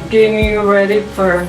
getting you ready for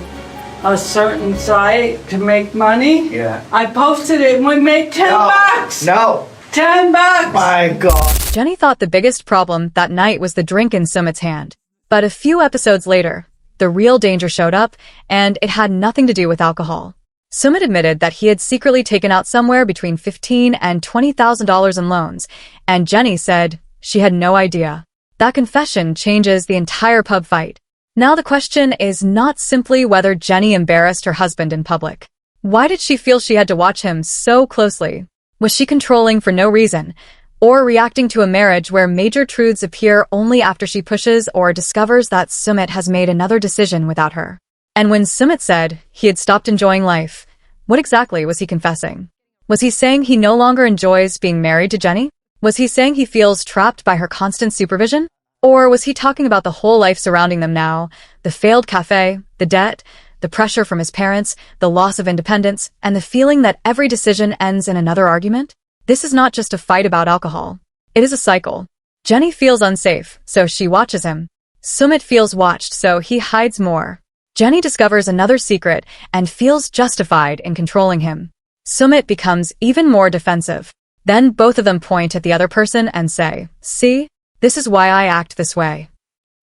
a certain site to make money. Yeah. I posted it and we made $10. No. $10. My God. Jenny thought the biggest problem that night was the drink in Sumit's hand. But a few episodes later, the real danger showed up, and it had nothing to do with alcohol. Sumit admitted that he had secretly taken out somewhere between $15,000 and $20,000 in loans, and Jenny said she had no idea. That confession changes the entire pub fight. Now the question is not simply whether Jenny embarrassed her husband in public. Why did she feel she had to watch him so closely? Was she controlling for no reason, or reacting to a marriage where major truths appear only after she pushes or discovers that Sumit has made another decision without her? And when Sumit said he had stopped enjoying life, what exactly was he confessing? Was he saying he no longer enjoys being married to Jenny? Was he saying he feels trapped by her constant supervision? Or was he talking about the whole life surrounding them now, the failed café, the debt, the pressure from his parents, the loss of independence, and the feeling that every decision ends in another argument? This is not just a fight about alcohol. It is a cycle. Jenny feels unsafe, so she watches him. Sumit feels watched, so he hides more. Jenny discovers another secret and feels justified in controlling him. Sumit becomes even more defensive. Then both of them point at the other person and say, "See? This is why I act this way."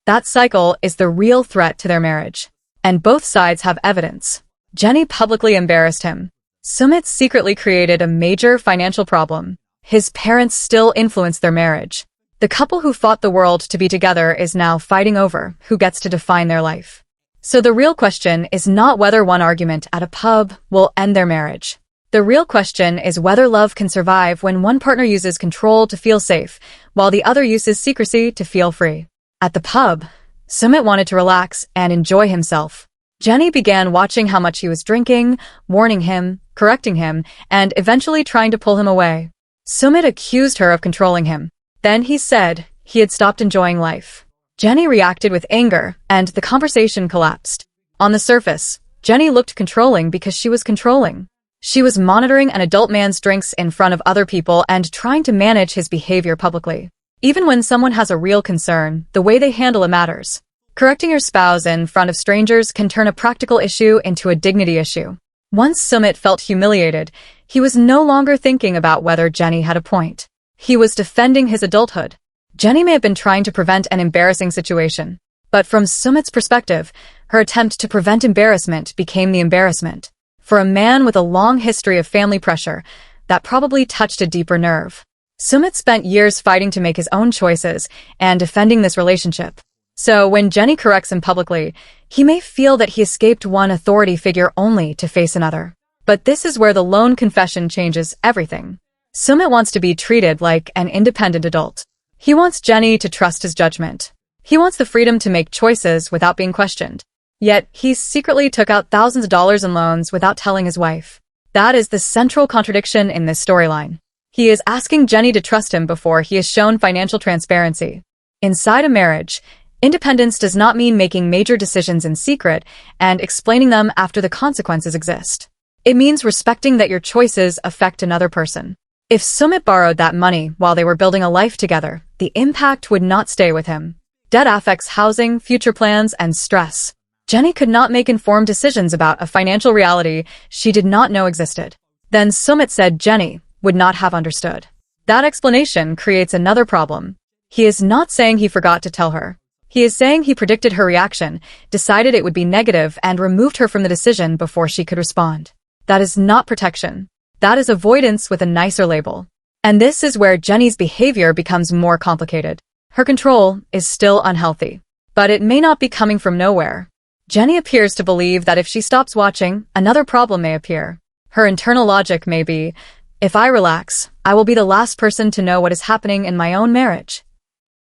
That cycle is the real threat to their marriage. And both sides have evidence. Jenny publicly embarrassed him. Sumit secretly created a major financial problem. His parents still influenced their marriage. The couple who fought the world to be together is now fighting over who gets to define their life. So the real question is not whether one argument at a pub will end their marriage. The real question is whether love can survive when one partner uses control to feel safe, while the other uses secrecy to feel free. At the pub, Sumit wanted to relax and enjoy himself. Jenny began watching how much he was drinking, warning him, correcting him, and eventually trying to pull him away. Sumit accused her of controlling him. Then he said he had stopped enjoying life. Jenny reacted with anger, and the conversation collapsed. On the surface, Jenny looked controlling because she was controlling. She was monitoring an adult man's drinks in front of other people and trying to manage his behavior publicly. Even when someone has a real concern, the way they handle it matters. Correcting your spouse in front of strangers can turn a practical issue into a dignity issue. Once Sumit felt humiliated, he was no longer thinking about whether Jenny had a point. He was defending his adulthood. Jenny may have been trying to prevent an embarrassing situation, but from Sumit's perspective, her attempt to prevent embarrassment became the embarrassment. For a man with a long history of family pressure, that probably touched a deeper nerve. Sumit spent years fighting to make his own choices and defending this relationship. So when Jenny corrects him publicly, he may feel that he escaped one authority figure only to face another. But this is where the lone confession changes everything. Sumit wants to be treated like an independent adult. He wants Jenny to trust his judgment. He wants the freedom to make choices without being questioned. Yet, he secretly took out thousands of dollars in loans without telling his wife. That is the central contradiction in this storyline. He is asking Jenny to trust him before he has shown financial transparency. Inside a marriage, independence does not mean making major decisions in secret and explaining them after the consequences exist. It means respecting that your choices affect another person. If Sumit borrowed that money while they were building a life together, the impact would not stay with him. Debt affects housing, future plans, and stress. Jenny could not make informed decisions about a financial reality she did not know existed. Then Sumit said Jenny would not have understood. That explanation creates another problem. He is not saying he forgot to tell her. He is saying he predicted her reaction, decided it would be negative, and removed her from the decision before she could respond. That is not protection. That is avoidance with a nicer label. And this is where Jenny's behavior becomes more complicated. Her control is still unhealthy, but it may not be coming from nowhere. Jenny appears to believe that if she stops watching, another problem may appear. Her internal logic may be, if I relax, I will be the last person to know what is happening in my own marriage.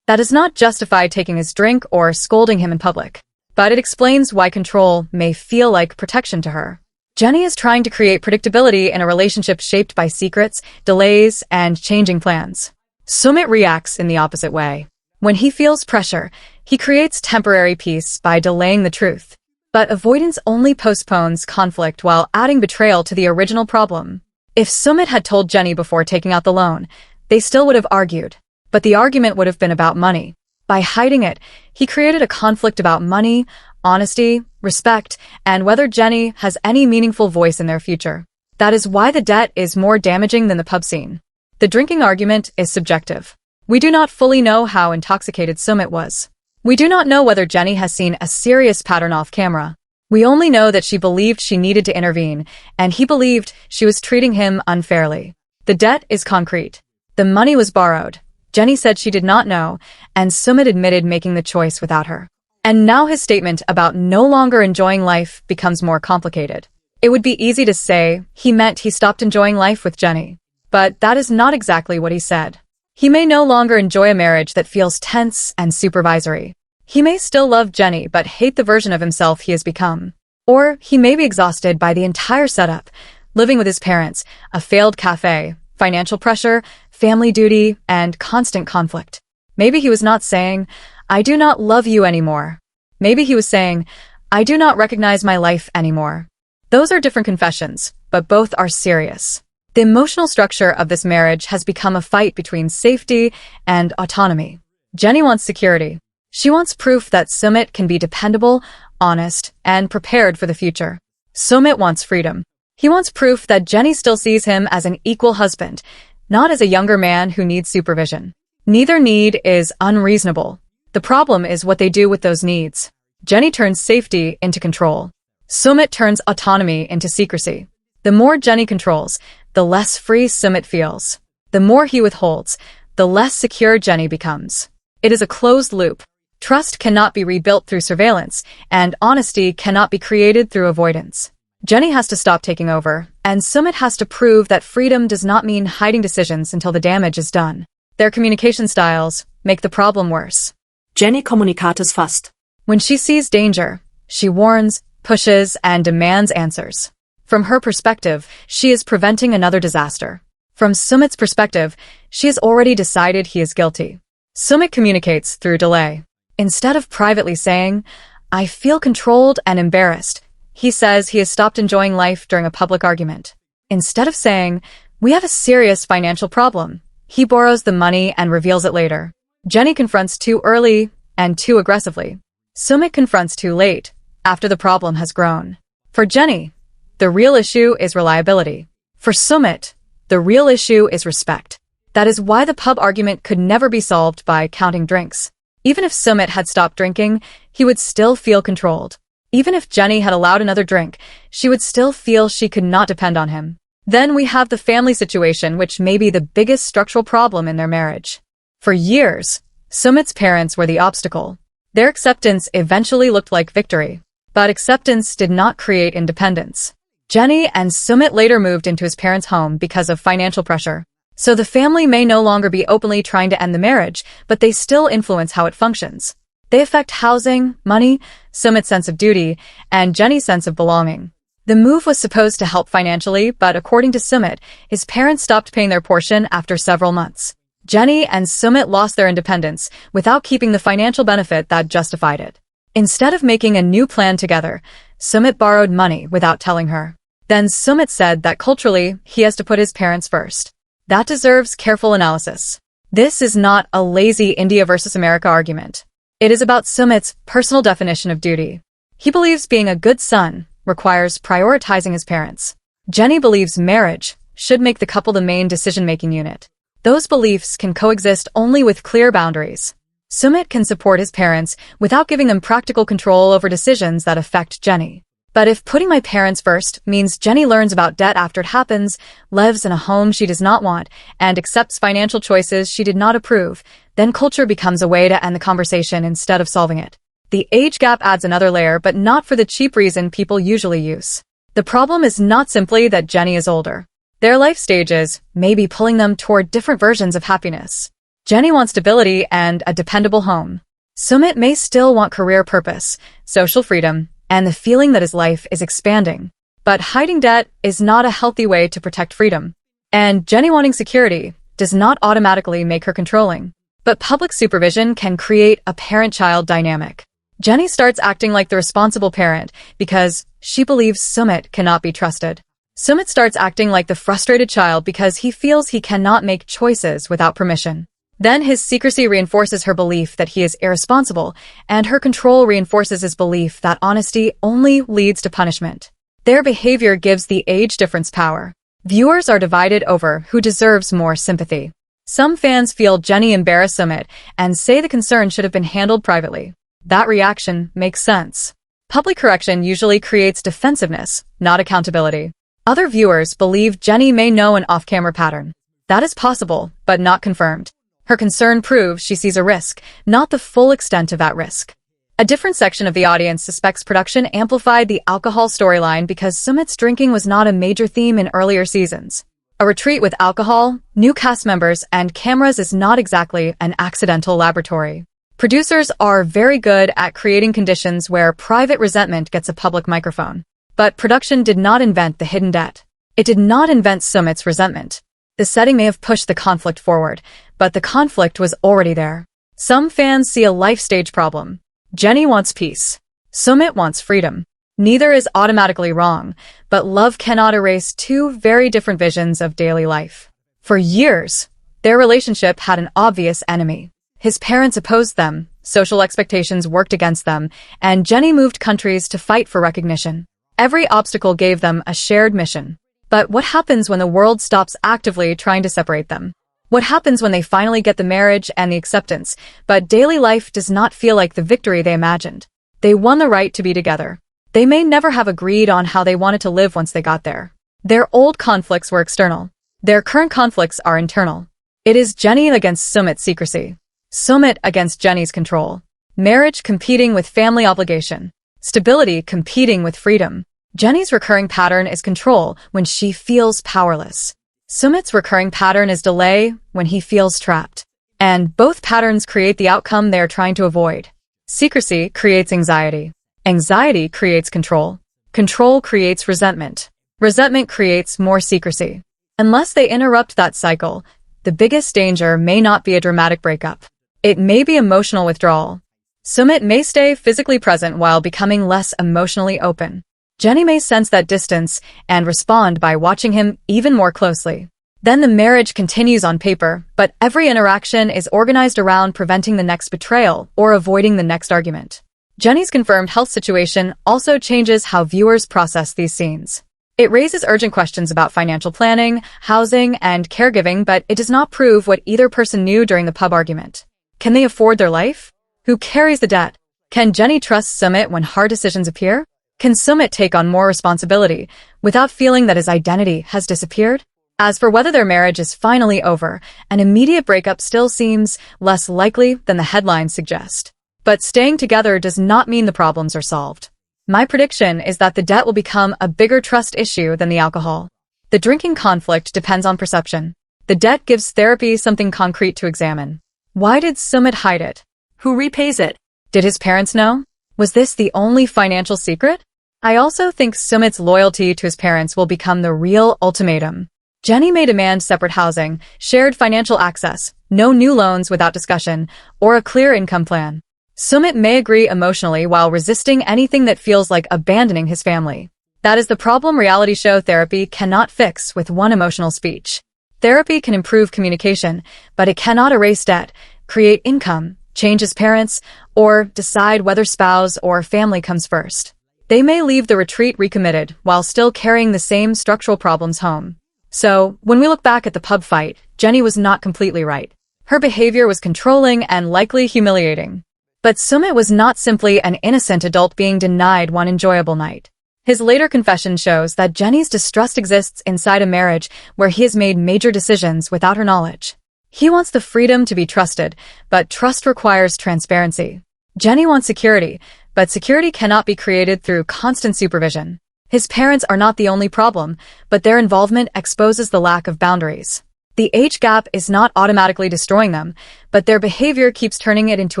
That does not justify taking his drink or scolding him in public, but it explains why control may feel like protection to her. Jenny is trying to create predictability in a relationship shaped by secrets, delays, and changing plans. Sumit reacts in the opposite way. When he feels pressure, he creates temporary peace by delaying the truth. But avoidance only postpones conflict while adding betrayal to the original problem. If Sumit had told Jenny before taking out the loan, they still would have argued. But the argument would have been about money. By hiding it, he created a conflict about money, honesty, respect, and whether Jenny has any meaningful voice in their future. That is why the debt is more damaging than the pub scene. The drinking argument is subjective. We do not fully know how intoxicated Sumit was. We do not know whether Jenny has seen a serious pattern off camera. We only know that she believed she needed to intervene, and he believed she was treating him unfairly. The debt is concrete. The money was borrowed. Jenny said she did not know, and Sumit admitted making the choice without her. And now his statement about no longer enjoying life becomes more complicated. It would be easy to say he meant he stopped enjoying life with Jenny. But that is not exactly what he said. He may no longer enjoy a marriage that feels tense and supervisory. He may still love Jenny but hate the version of himself he has become. Or he may be exhausted by the entire setup, living with his parents, a failed café, financial pressure, family duty, and constant conflict. Maybe he was not saying, "I do not love you anymore." Maybe he was saying, "I do not recognize my life anymore." Those are different confessions, but both are serious. The emotional structure of this marriage has become a fight between safety and autonomy. Jenny wants security. She wants proof that Sumit can be dependable, honest, and prepared for the future. Sumit wants freedom. He wants proof that Jenny still sees him as an equal husband, not as a younger man who needs supervision. Neither need is unreasonable. The problem is what they do with those needs. Jenny turns safety into control. Sumit turns autonomy into secrecy. The more Jenny controls, the less free Sumit feels. The more he withholds, the less secure Jenny becomes. It is a closed loop. Trust cannot be rebuilt through surveillance, and honesty cannot be created through avoidance. Jenny has to stop taking over, and Sumit has to prove that freedom does not mean hiding decisions until the damage is done. Their communication styles make the problem worse. Jenny kommunikates fast. When she sees danger, she warns, pushes, and demands answers. From her perspective, she is preventing another disaster. From Sumit's perspective, she has already decided he is guilty. Sumit communicates through delay. Instead of privately saying, "I feel controlled and embarrassed," he says he has stopped enjoying life during a public argument. Instead of saying, "We have a serious financial problem," he borrows the money and reveals it later. Jenny confronts too early and too aggressively. Sumit confronts too late, after the problem has grown. For Jenny, the real issue is reliability. For Sumit, the real issue is respect. That is why the pub argument could never be solved by counting drinks. Even if Sumit had stopped drinking, he would still feel controlled. Even if Jenny had allowed another drink, she would still feel she could not depend on him. Then we have the family situation, which may be the biggest structural problem in their marriage. For years, Sumit's parents were the obstacle. Their acceptance eventually looked like victory. But acceptance did not create independence. Jenny and Sumit later moved into his parents' home because of financial pressure. So the family may no longer be openly trying to end the marriage, but they still influence how it functions. They affect housing, money, Sumit's sense of duty, and Jenny's sense of belonging. The move was supposed to help financially, but according to Sumit, his parents stopped paying their portion after several months. Jenny and Sumit lost their independence without keeping the financial benefit that justified it. Instead of making a new plan together, Sumit borrowed money without telling her. Then Sumit said that culturally, he has to put his parents first. That deserves careful analysis. This is not a lazy India versus America argument. It is about Sumit's personal definition of duty. He believes being a good son requires prioritizing his parents. Jenny believes marriage should make the couple the main decision-making unit. Those beliefs can coexist only with clear boundaries. Sumit can support his parents without giving them practical control over decisions that affect Jenny. But if putting my parents first means Jenny learns about debt after it happens, lives in a home she does not want, and accepts financial choices she did not approve, then culture becomes a way to end the conversation instead of solving it. The age gap adds another layer, but not for the cheap reason people usually use. The problem is not simply that Jenny is older. Their life stages may be pulling them toward different versions of happiness. Jenny wants stability and a dependable home. Sumit may still want career purpose, social freedom, and the feeling that his life is expanding. But hiding debt is not a healthy way to protect freedom. And Jenny wanting security does not automatically make her controlling. But public supervision can create a parent-child dynamic. Jenny starts acting like the responsible parent because she believes Sumit cannot be trusted. Sumit starts acting like the frustrated child because he feels he cannot make choices without permission. Then his secrecy reinforces her belief that he is irresponsible, and her control reinforces his belief that honesty only leads to punishment. Their behavior gives the age difference power. Viewers are divided over who deserves more sympathy. Some fans feel Jenny embarrassed Sumit and say the concern should have been handled privately. That reaction makes sense. Public correction usually creates defensiveness, not accountability. Other viewers believe Jenny may know an off-camera pattern. That is possible, but not confirmed. Her concern proves she sees a risk, not the full extent of that risk. A different section of the audience suspects production amplified the alcohol storyline because Sumit's drinking was not a major theme in earlier seasons. A retreat with alcohol, new cast members, and cameras is not exactly an accidental laboratory. Producers are very good at creating conditions where private resentment gets a public microphone. But production did not invent the hidden debt. It did not invent Sumit's resentment. The setting may have pushed the conflict forward, but the conflict was already there. Some fans see a life stage problem. Jenny wants peace. Sumit wants freedom. Neither is automatically wrong, but love cannot erase two very different visions of daily life. For years, their relationship had an obvious enemy. His parents opposed them, social expectations worked against them, and Jenny moved countries to fight for recognition. Every obstacle gave them a shared mission. But what happens when the world stops actively trying to separate them? What happens when they finally get the marriage and the acceptance, but daily life does not feel like the victory they imagined? They won the right to be together. They may never have agreed on how they wanted to live once they got there. Their old conflicts were external. Their current conflicts are internal. It is Jenny against Sumit's secrecy. Sumit against Jenny's control. Marriage competing with family obligation. Stability competing with freedom. Jenny's recurring pattern is control when she feels powerless. Sumit's recurring pattern is delay when he feels trapped. And both patterns create the outcome they are trying to avoid. Secrecy creates anxiety. Anxiety creates control. Control creates resentment. Resentment creates more secrecy. Unless they interrupt that cycle, the biggest danger may not be a dramatic breakup. It may be emotional withdrawal. Sumit may stay physically present while becoming less emotionally open. Jenny may sense that distance and respond by watching him even more closely. Then the marriage continues on paper, but every interaction is organized around preventing the next betrayal or avoiding the next argument. Jenny's confirmed health situation also changes how viewers process these scenes. It raises urgent questions about financial planning, housing, and caregiving, but it does not prove what either person knew during the pub argument. Can they afford their life? Who carries the debt? Can Jenny trust Sumit when hard decisions appear? Can Sumit take on more responsibility without feeling that his identity has disappeared? As for whether their marriage is finally over, an immediate breakup still seems less likely than the headlines suggest. But staying together does not mean the problems are solved. My prediction is that the debt will become a bigger trust issue than the alcohol. The drinking conflict depends on perception. The debt gives therapy something concrete to examine. Why did Sumit hide it? Who repays it? Did his parents know? Was this the only financial secret? I also think Sumit's loyalty to his parents will become the real ultimatum. Jenny may demand separate housing, shared financial access, no new loans without discussion, or a clear income plan. Sumit may agree emotionally while resisting anything that feels like abandoning his family. That is the problem reality show therapy cannot fix with one emotional speech. Therapy can improve communication, but it cannot erase debt, create income, change his parents, or decide whether spouse or family comes first. They may leave the retreat recommitted while still carrying the same structural problems home. So, when we look back at the pub fight, Jenny was not completely right. Her behavior was controlling and likely humiliating. But Sumit was not simply an innocent adult being denied one enjoyable night. His later confession shows that Jenny's distrust exists inside a marriage where he has made major decisions without her knowledge. He wants the freedom to be trusted, but trust requires transparency. Jenny wants security, but security cannot be created through constant supervision. His parents are not the only problem, but their involvement exposes the lack of boundaries. The age gap is not automatically destroying them, but their behavior keeps turning it into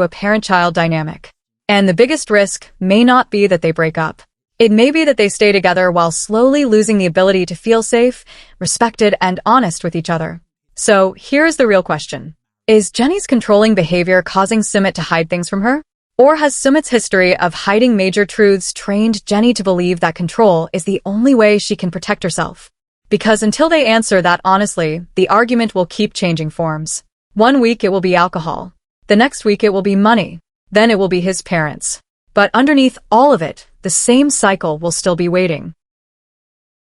a parent-child dynamic. And the biggest risk may not be that they break up. It may be that they stay together while slowly losing the ability to feel safe, respected, and honest with each other. So, here's the real question. Is Jenny's controlling behavior causing Sumit to hide things from her? Or has Sumit's history of hiding major truths trained Jenny to believe that control is the only way she can protect herself? Because until they answer that honestly, the argument will keep changing forms. One week it will be alcohol. The next week it will be money. Then it will be his parents. But underneath all of it, the same cycle will still be waiting.